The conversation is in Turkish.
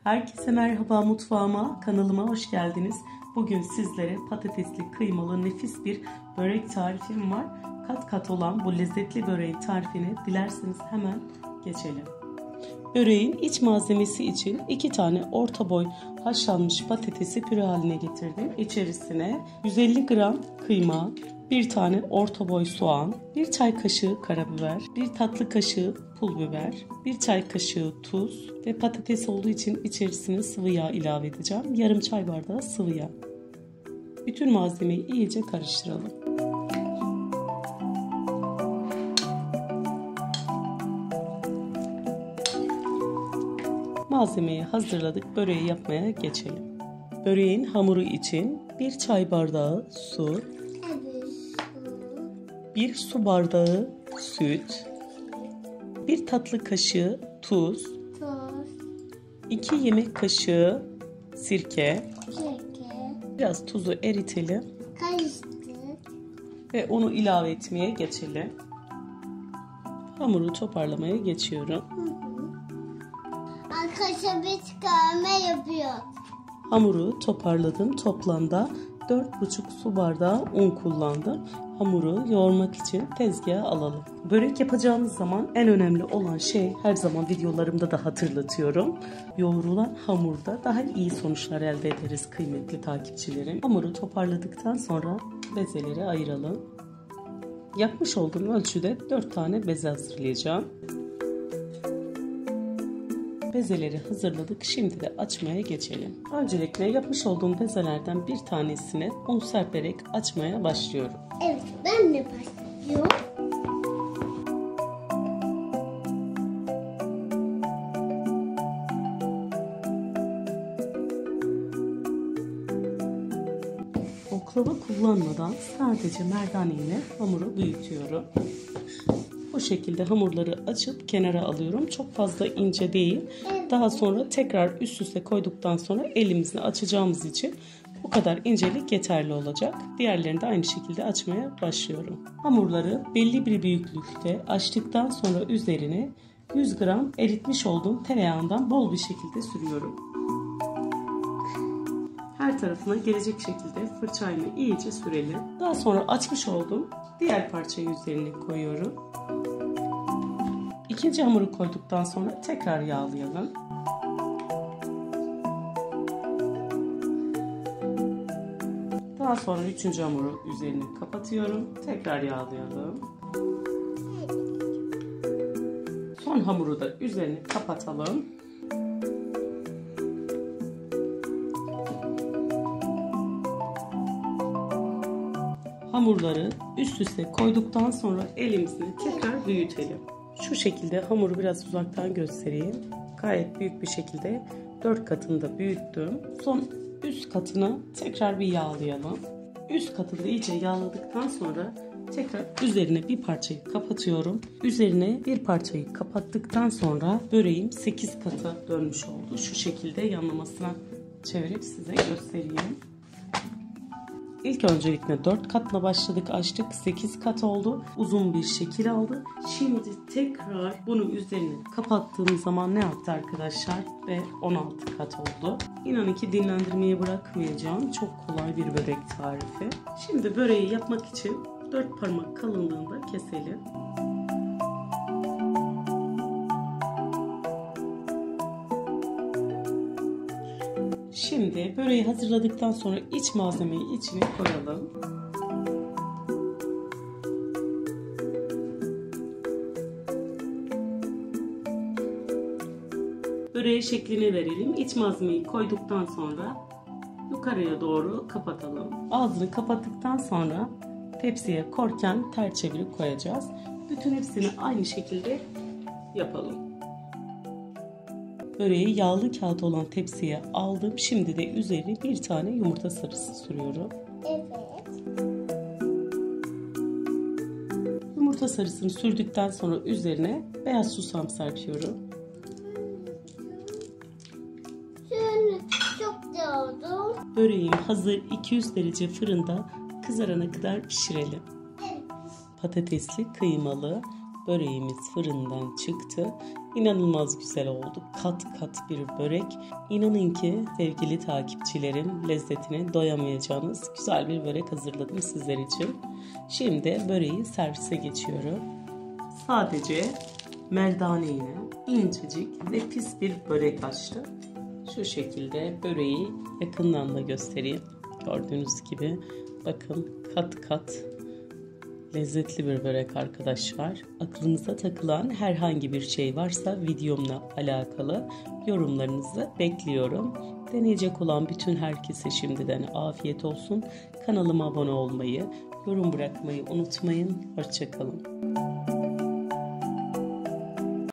Herkese merhaba, mutfağıma, kanalıma hoş geldiniz. Bugün sizlere patatesli kıymalı nefis bir börek tarifim var. Kat kat olan bu lezzetli böreğin tarifine dilerseniz hemen geçelim. Böreğin iç malzemesi için 2 tane orta boy haşlanmış patatesi püre haline getirdim. İçerisine 150 gram kıyma, 1 tane orta boy soğan, 1 çay kaşığı karabiber, 1 tatlı kaşığı pul biber, 1 çay kaşığı tuz ve patates olduğu için içerisine sıvı yağ ilave edeceğim. Yarım çay bardağı sıvı yağ. Bütün malzemeyi iyice karıştıralım. Malzemeyi hazırladık. Böreği yapmaya geçelim. Böreğin hamuru için 1 çay bardağı su, 1 su bardağı süt, 1 tatlı kaşığı tuz, 2 yemek kaşığı sirke, biraz tuzu eritelim ve onu ilave etmeye geçelim. Hamuru toparlamaya geçiyorum. Arkadaşlar bir çıkarma yapıyor. Hamuru toparladım. Toplamda 4,5 su bardağı un kullandım. Hamuru yoğurmak için tezgaha alalım. Börek yapacağımız zaman en önemli olan şey, her zaman videolarımda da hatırlatıyorum, yoğurulan hamurda daha iyi sonuçlar elde ederiz kıymetli takipçilerim. Hamuru toparladıktan sonra bezeleri ayıralım. Yapmış olduğum ölçüde 4 tane beze hazırlayacağım. Bezeleri hazırladık. Şimdi de açmaya geçelim. Öncelikle yapmış olduğum bezelerden bir tanesine un serperek açmaya başlıyorum. Evet, ben de başlıyorum. Oklava kullanmadan sadece merdane ile hamuru büyütüyorum. Bu şekilde hamurları açıp kenara alıyorum. Çok fazla ince değil. Daha sonra tekrar üst üste koyduktan sonra elimizle açacağımız için bu kadar incelik yeterli olacak. Diğerlerini de aynı şekilde açmaya başlıyorum. Hamurları belli bir büyüklükte açtıktan sonra üzerine 100 gram eritmiş olduğum tereyağından bol bir şekilde sürüyorum. Her tarafına gelecek şekilde fırçayla iyice sürelim. Daha sonra açmış olduğum diğer parçayı üzerine koyuyorum. İkinci hamuru koyduktan sonra tekrar yağlayalım. Daha sonra üçüncü hamuru üzerine kapatıyorum. Tekrar yağlayalım. Son hamuru da üzerine kapatalım. Hamurları üst üste koyduktan sonra elimizle tekrar büyütelim. Şu şekilde hamuru biraz uzaktan göstereyim. Gayet büyük bir şekilde 4 katını büyüttüm. Son üst katını tekrar bir yağlayalım. Üst katını iyice yağladıktan sonra tekrar üzerine bir parçayı kapatıyorum. Üzerine bir parçayı kapattıktan sonra böreğim 8 kata dönmüş oldu. Şu şekilde yanlamasına çevirip size göstereyim. İlk öncelikle 4 katla başladık, açtık, 8 kat oldu. Uzun bir şekil aldı. Şimdi tekrar bunu üzerine kapattığım zaman ne yaptı arkadaşlar? Ve 16 kat oldu. İnanın ki dinlendirmeye bırakmayacağım. Çok kolay bir börek tarifi. Şimdi böreği yapmak için 4 parmak kalınlığında keselim. Şimdi böreği hazırladıktan sonra iç malzemeyi içine koyalım. Böreğe şeklini verelim. İç malzemeyi koyduktan sonra yukarıya doğru kapatalım. Ağzını kapattıktan sonra tepsiye korken ters çevirip koyacağız. Bütün hepsini aynı şekilde yapalım. Böreği yağlı kağıt olan tepsiye aldım. Şimdi de üzerine bir tane yumurta sarısı sürüyorum. Evet. Yumurta sarısını sürdükten sonra üzerine beyaz susam serpiyorum. Şimdi çok oldu. Böreğim hazır, 200 derece fırında kızarana kadar pişirelim. Evet. Patatesli, kıymalı, böreğimiz fırından çıktı. İnanılmaz güzel oldu. Kat kat bir börek. İnanın ki sevgili takipçilerim, lezzetine doyamayacağınız güzel bir börek hazırladım sizler için. Şimdi böreği servise geçiyorum. Sadece merdane ile incecik nefis bir börek açtım. Şu şekilde böreği yakından da göstereyim. Gördüğünüz gibi bakın kat kat lezzetli bir börek arkadaşlar. Aklınıza takılan herhangi bir şey varsa videomla alakalı yorumlarınızı bekliyorum. Deneyecek olan bütün herkese şimdiden afiyet olsun. Kanalıma abone olmayı, yorum bırakmayı unutmayın. Hoşça kalın.